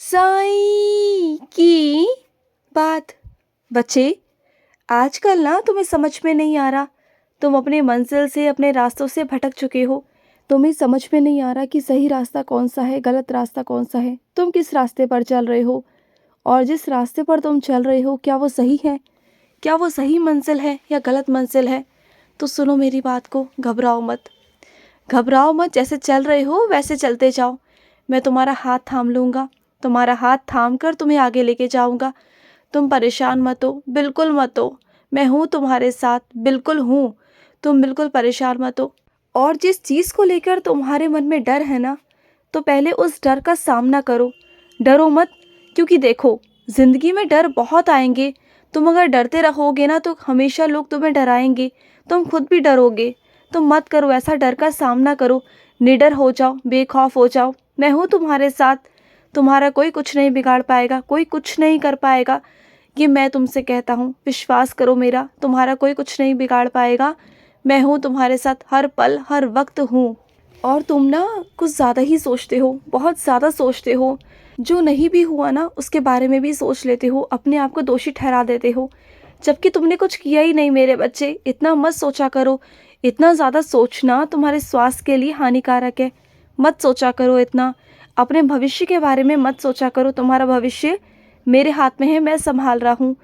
साईं की बात। बच्चे, आजकल ना तुम्हें समझ में नहीं आ रहा। तुम अपने मंजिल से, अपने रास्तों से भटक चुके हो। तुम्हें समझ में नहीं आ रहा कि सही रास्ता कौन सा है, गलत रास्ता कौन सा है। तुम किस रास्ते पर चल रहे हो, और जिस रास्ते पर तुम चल रहे हो क्या वो सही है? क्या वो सही मंजिल है या गलत मंजिल है? तो सुनो मेरी बात को, घबराओ मत। घबराओ मत, जैसे चल रहे हो वैसे चलते जाओ। मैं तुम्हारा हाथ थाम लूँगा, तुम्हारा हाथ थाम कर तुम्हें आगे लेके जाऊँगा। तुम परेशान मत हो, बिल्कुल मत हो। मैं हूँ तुम्हारे साथ, बिल्कुल हूँ। तुम बिल्कुल परेशान मत हो। और जिस चीज़ को लेकर तुम्हारे मन में डर है ना, तो पहले उस डर का सामना करो। डरो मत, क्योंकि देखो, ज़िंदगी में डर बहुत आएंगे। तुम अगर डरते रहोगे ना तो हमेशा लोग तुम्हें डराएंगे, तुम खुद भी डरोगे। तुम मत करो ऐसा, डर का सामना करो। निडर हो जाओ, बेखौफ हो जाओ। मैं हूँ तुम्हारे साथ। तुम्हारा कोई कुछ नहीं बिगाड़ पाएगा, कोई कुछ नहीं कर पाएगा। ये मैं तुमसे कहता हूँ, विश्वास करो मेरा, तुम्हारा कोई कुछ नहीं बिगाड़ पाएगा। मैं हूँ तुम्हारे साथ, हर पल हर वक्त हूँ। और तुम ना कुछ ज़्यादा ही सोचते हो, बहुत ज़्यादा सोचते हो। जो नहीं भी हुआ ना उसके बारे में भी सोच लेते हो, अपने आप को दोषी ठहरा देते हो, जबकि तुमने कुछ किया ही नहीं। मेरे बच्चे, इतना मत सोचा करो। इतना ज़्यादा सोचना तुम्हारे स्वास्थ्य के लिए हानिकारक है। मत सोचा करो इतना। अपने भविष्य के बारे में मत सोचा करो। तुम्हारा भविष्य मेरे हाथ में है, मैं संभाल रहा हूँ।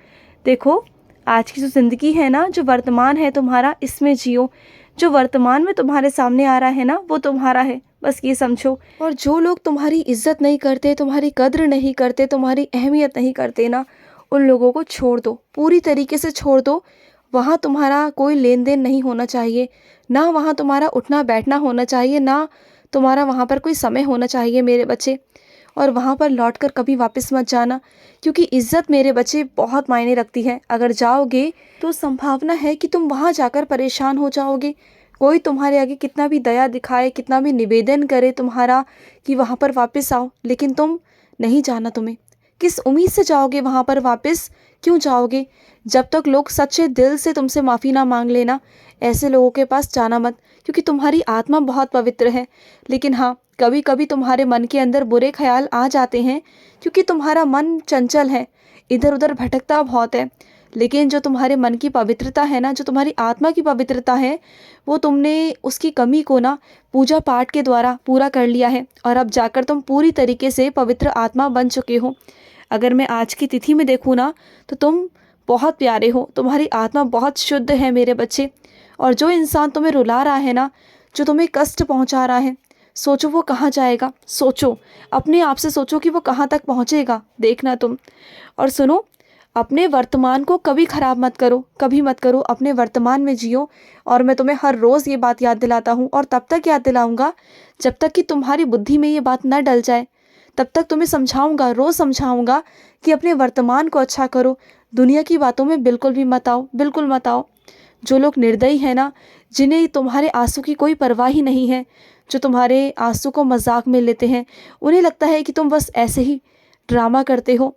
देखो, आज की जो ज़िंदगी है ना, जो वर्तमान है तुम्हारा, इसमें जियो। जो वर्तमान में तुम्हारे सामने आ रहा है ना, वो तुम्हारा है, बस ये समझो। और जो लोग तुम्हारी इज्जत नहीं करते, तुम्हारी कद्र नहीं करते, तुम्हारी अहमियत नहीं करते ना, उन लोगों को छोड़ दो, पूरी तरीके से छोड़ दो। वहाँ तुम्हारा कोई लेन देन नहीं होना चाहिए, ना वहाँ तुम्हारा उठना बैठना होना चाहिए, ना तुम्हारा वहाँ पर कोई समय होना चाहिए मेरे बच्चे। और वहाँ पर लौटकर कभी वापस मत जाना, क्योंकि इज्जत मेरे बच्चे बहुत मायने रखती है। अगर जाओगे तो संभावना है कि तुम वहाँ जाकर परेशान हो जाओगे। कोई तुम्हारे आगे कितना भी दया दिखाए, कितना भी निवेदन करे तुम्हारा कि वहाँ पर वापस आओ, लेकिन तुम नहीं जाना। तुम्हें किस उम्मीद से जाओगे वहाँ पर वापस? क्यों जाओगे? जब तक लोग सच्चे दिल से तुमसे माफ़ी ना मांग लेना, ऐसे लोगों के पास जाना मत, क्योंकि तुम्हारी आत्मा बहुत पवित्र है। लेकिन हाँ, कभी कभी तुम्हारे मन के अंदर बुरे ख्याल आ जाते हैं, क्योंकि तुम्हारा मन चंचल है, इधर उधर भटकता बहुत है। लेकिन जो तुम्हारे मन की पवित्रता है ना, जो तुम्हारी आत्मा की पवित्रता है, वो तुमने उसकी कमी को ना पूजा पाठ के द्वारा पूरा कर लिया है, और अब जाकर तुम पूरी तरीके से पवित्र आत्मा बन चुके हो। अगर मैं आज की तिथि में देखूँ ना, तो तुम बहुत प्यारे हो, तुम्हारी आत्मा बहुत शुद्ध है मेरे बच्चे। और जो इंसान तुम्हें रुला रहा है ना, जो तुम्हें कष्ट पहुंचा रहा है, सोचो वो कहाँ जाएगा। सोचो, अपने आप से सोचो कि वो कहाँ तक पहुँचेगा, देखना तुम। और सुनो, अपने वर्तमान को कभी ख़राब मत करो, कभी मत करो। अपने वर्तमान में जियो। और मैं तुम्हें हर रोज़ ये बात याद दिलाता हूँ, और तब तक याद दिलाऊंगा जब तक कि तुम्हारी बुद्धि में ये बात न डल जाए। तब तक तुम्हें समझाऊंगा, रोज़ समझाऊंगा कि अपने वर्तमान को अच्छा करो। दुनिया की बातों में बिल्कुल भी मत आओ, बिल्कुल मत आओ। जो लोग निर्दयी है ना, जिन्हें तुम्हारे आंसू की कोई परवाह ही नहीं है, जो तुम्हारे आंसू को मजाक में लेते हैं, उन्हें लगता है कि तुम बस ऐसे ही ड्रामा करते हो,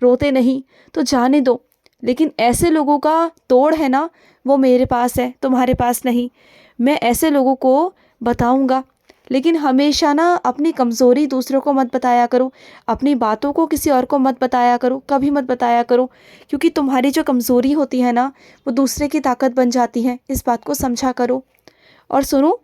रोते नहीं, तो जाने दो। लेकिन ऐसे लोगों का तोड़ है ना, वो मेरे पास है, तुम्हारे पास नहीं। मैं ऐसे लोगों को बताऊंगा। लेकिन हमेशा ना अपनी कमज़ोरी दूसरों को मत बताया करो, अपनी बातों को किसी और को मत बताया करो, कभी मत बताया करो। क्योंकि तुम्हारी जो कमज़ोरी होती है ना, वो दूसरे की ताकत बन जाती है। इस बात को समझा करो। और सुनो,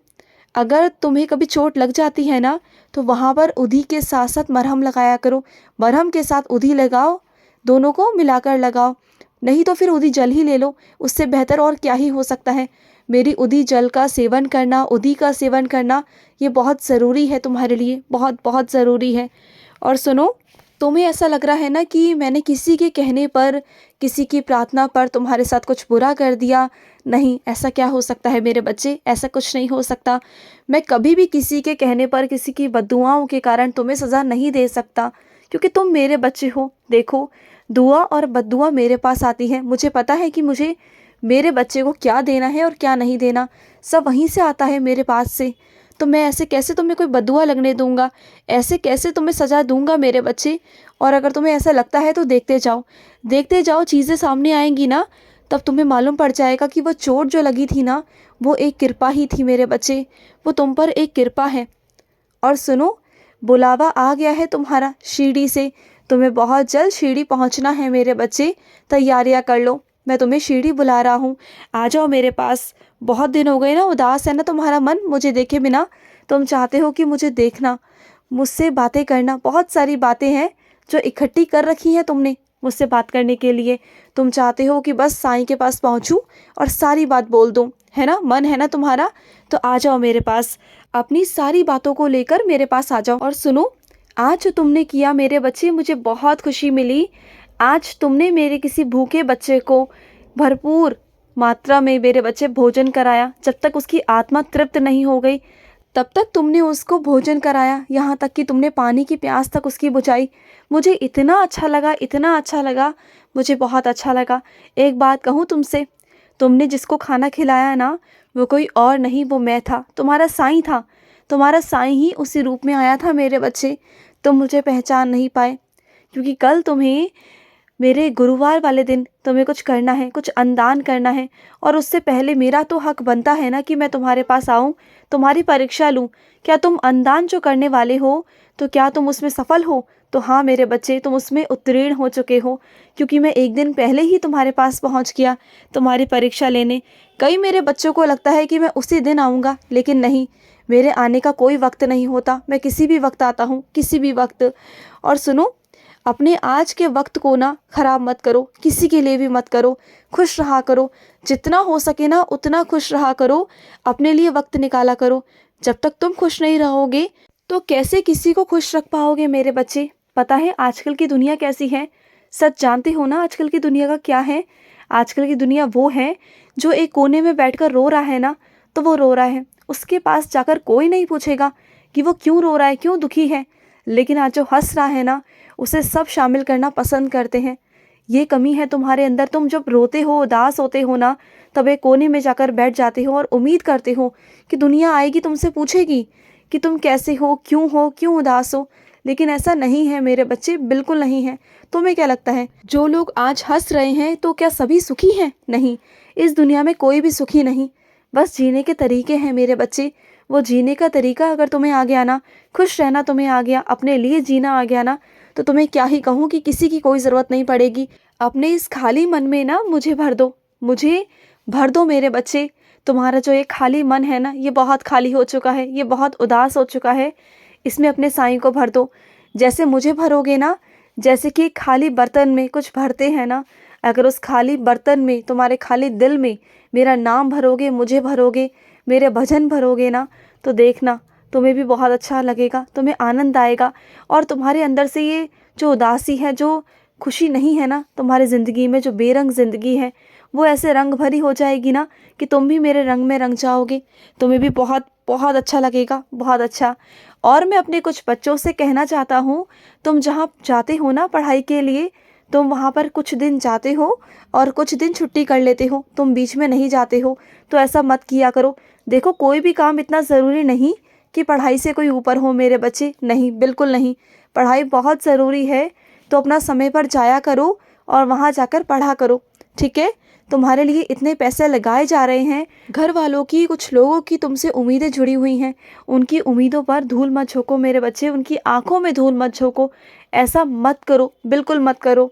अगर तुम्हें कभी चोट लग जाती है ना, तो वहाँ पर उधी के साथ साथ मरहम लगाया करो। मरहम के साथ उधी लगाओ, दोनों को मिलाकर लगाओ। नहीं तो फिर उधी जल ही ले लो, उससे बेहतर और क्या ही हो सकता है। मेरी उधी जल का सेवन करना, उधी का सेवन करना, ये बहुत ज़रूरी है तुम्हारे लिए, बहुत बहुत ज़रूरी है। और सुनो, तुम्हें ऐसा लग रहा है ना कि मैंने किसी के कहने पर, किसी की प्रार्थना पर तुम्हारे साथ कुछ बुरा कर दिया। नहीं, ऐसा क्या हो सकता है मेरे बच्चे, ऐसा कुछ नहीं हो सकता। मैं कभी भी किसी के कहने पर, किसी की बद्दुआओं के कारण तुम्हें सज़ा नहीं दे सकता, क्योंकि तुम मेरे बच्चे हो। देखो, दुआ और बद्दुआ मेरे पास आती है। मुझे पता है कि मुझे मेरे बच्चे को क्या देना है और क्या नहीं देना, सब वहीं से आता है, मेरे पास से। तो मैं ऐसे कैसे तुम्हें कोई बद्दुआ लगने दूंगा, ऐसे कैसे तुम्हें सजा दूंगा मेरे बच्चे। और अगर तुम्हें ऐसा लगता है तो देखते जाओ, देखते जाओ, चीज़ें सामने आएंगी ना, तब तुम्हें मालूम पड़ जाएगा कि वो चोट जो लगी थी ना, वो एक कृपा ही थी मेरे बच्चे, वो तुम पर एक कृपा है। और सुनो, बुलावा आ गया है तुम्हारा शिरडी से। तुम्हें बहुत जल्द शिरडी पहुंचना है मेरे बच्चे, तैयारियां कर लो। मैं तुम्हें शिरडी बुला रहा हूँ, आ जाओ मेरे पास। बहुत दिन हो गए ना, उदास है ना तुम्हारा मन मुझे देखे बिना। तुम चाहते हो कि मुझे देखना, मुझसे बातें करना। बहुत सारी बातें हैं जो इकट्ठी कर रखी हैं तुमने मुझसे बात करने के लिए। तुम चाहते हो कि बस साईं के पास पहुँचूँ और सारी बात बोल दूँ, है ना? मन है ना तुम्हारा? तो आ जाओ मेरे पास, अपनी सारी बातों को लेकर मेरे पास आ जाओ। और सुनो, आज जो तुमने किया मेरे बच्चे, मुझे बहुत खुशी मिली। आज तुमने मेरे किसी भूखे बच्चे को भरपूर मात्रा में मेरे बच्चे भोजन कराया। जब तक उसकी आत्मा तृप्त नहीं हो गई तब तक तुमने उसको भोजन कराया, यहाँ तक कि तुमने पानी की प्यास तक उसकी बुझाई। मुझे इतना अच्छा लगा, इतना अच्छा लगा, मुझे बहुत अच्छा लगा। एक बात कहूँ तुमसे, तुमने जिसको खाना खिलाया ना, वो कोई और नहीं, वो मैं था, तुम्हारा साईं था। तुम्हारा साईं ही उसी रूप में आया था मेरे बच्चे। तुम मुझे पहचान नहीं पाए क्योंकि कल तुम्हें, मेरे गुरुवार वाले दिन तुम्हें कुछ करना है, कुछ अन्नदान करना है। और उससे पहले मेरा तो हक बनता है ना कि मैं तुम्हारे पास आऊँ, तुम्हारी परीक्षा लूँ। क्या तुम अन्नदान जो करने वाले हो, तो क्या तुम उसमें सफल हो? तो हाँ मेरे बच्चे, तुम उसमें उत्तीर्ण हो चुके हो, क्योंकि मैं एक दिन पहले ही तुम्हारे पास पहुँच गया तुम्हारी परीक्षा लेने। कई मेरे बच्चों को लगता है कि मैं उसी दिन आऊँगा, लेकिन नहीं, मेरे आने का कोई वक्त नहीं होता। मैं किसी भी वक्त आता हूँ, किसी भी वक्त। और सुनो, अपने आज के वक्त को ना खराब मत करो, किसी के लिए भी मत करो। खुश रहा करो, जितना हो सके ना उतना खुश रहा करो, अपने लिए वक्त निकाला करो। जब तक तुम खुश नहीं रहोगे तो कैसे किसी को खुश रख पाओगे मेरे बच्चे? पता है आजकल की दुनिया कैसी है? सच जानते हो ना आजकल की दुनिया का क्या है? आजकल की दुनिया वो है जो एक कोने में बैठकर रो रहा है ना, तो वो रो रहा है, उसके पास जाकर कोई नहीं पूछेगा कि वो क्यों रो रहा है, क्यों दुखी है। लेकिन आज जो हंस रहा है ना, उसे सब शामिल करना पसंद करते हैं। ये कमी है तुम्हारे अंदर। तुम जब रोते हो, उदास होते हो ना, तब एक कोने में जाकर बैठ जाते हो और उम्मीद करते हो कि दुनिया आएगी तुमसे पूछेगी कि तुम कैसे हो, क्यों उदास हो। लेकिन ऐसा नहीं है मेरे बच्चे, बिल्कुल नहीं है। तुम्हें क्या लगता है जो लोग आज हंस रहे हैं तो क्या सभी सुखी हैं? नहीं, इस दुनिया में कोई भी सुखी नहीं। बस जीने के तरीके हैं मेरे बच्चे। वो जीने का तरीका अगर तुम्हें आ गया ना, खुश रहना तुम्हें आ गया, अपने लिए जीना आ गया ना, तो तुम्हें क्या ही कहूँ कि किसी की कोई ज़रूरत नहीं पड़ेगी। अपने इस खाली मन में ना मुझे भर दो, मुझे भर दो मेरे बच्चे। तुम्हारा जो ये खाली मन है ना, ये बहुत खाली हो चुका है, ये बहुत उदास हो चुका है। इसमें अपने साईं को भर दो। जैसे मुझे भरोगे ना, जैसे कि खाली बर्तन में कुछ भरते हैं ना, अगर उस खाली बर्तन में, तुम्हारे खाली दिल में मेरा नाम भरोगे, मुझे भरोगे, मेरे भजन भरोगे ना, तो देखना तुम्हें भी बहुत अच्छा लगेगा, तुम्हें आनंद आएगा। और तुम्हारे अंदर से ये जो उदासी है, जो खुशी नहीं है ना तुम्हारी ज़िंदगी में, जो बेरंग ज़िंदगी है, वो ऐसे रंग भरी हो जाएगी ना कि तुम भी मेरे रंग में रंग जाओगे। तुम्हें भी बहुत बहुत अच्छा लगेगा, बहुत अच्छा। और मैं अपने कुछ बच्चों से कहना चाहता हूँ, तुम जहाँ जाते हो ना पढ़ाई के लिए, तुम वहाँ पर कुछ दिन जाते हो और कुछ दिन छुट्टी कर लेते हो, तुम बीच में नहीं जाते हो। तो ऐसा मत किया करो। देखो, कोई भी काम इतना ज़रूरी नहीं कि पढ़ाई से कोई ऊपर हो मेरे बच्चे, नहीं, बिल्कुल नहीं। पढ़ाई बहुत ज़रूरी है, तो अपना समय पर जाया करो और वहाँ जाकर पढ़ा करो, ठीक है? तुम्हारे लिए इतने पैसे लगाए जा रहे हैं, घर वालों की, कुछ लोगों की तुमसे उम्मीदें जुड़ी हुई हैं। उनकी उम्मीदों पर धूल मत झोंको मेरे बच्चे, उनकी आंखों में धूल मत झोंको। ऐसा मत करो, बिल्कुल मत करो।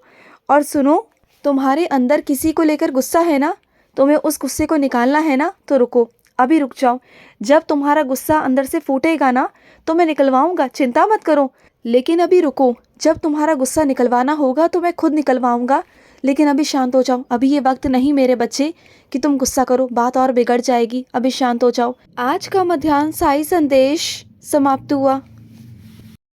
और सुनो, तुम्हारे अंदर किसी को लेकर गुस्सा है ना, तुम्हें उस गुस्से को निकालना है ना, तो रुको, अभी रुक जाओ। जब तुम्हारा गुस्सा अंदर से फूटेगा ना, तो मैं निकलवाऊंगा, चिंता मत करो। लेकिन अभी रुको, जब तुम्हारा गुस्सा निकलवाना होगा तो मैं खुद निकलवाऊंगा। लेकिन अभी शांत हो जाओ, अभी ये वक्त नहीं मेरे बच्चे कि तुम गुस्सा करो, बात और बिगड़ जाएगी। अभी शांत हो जाओ। आज का मध्याह्न साई संदेश समाप्त हुआ।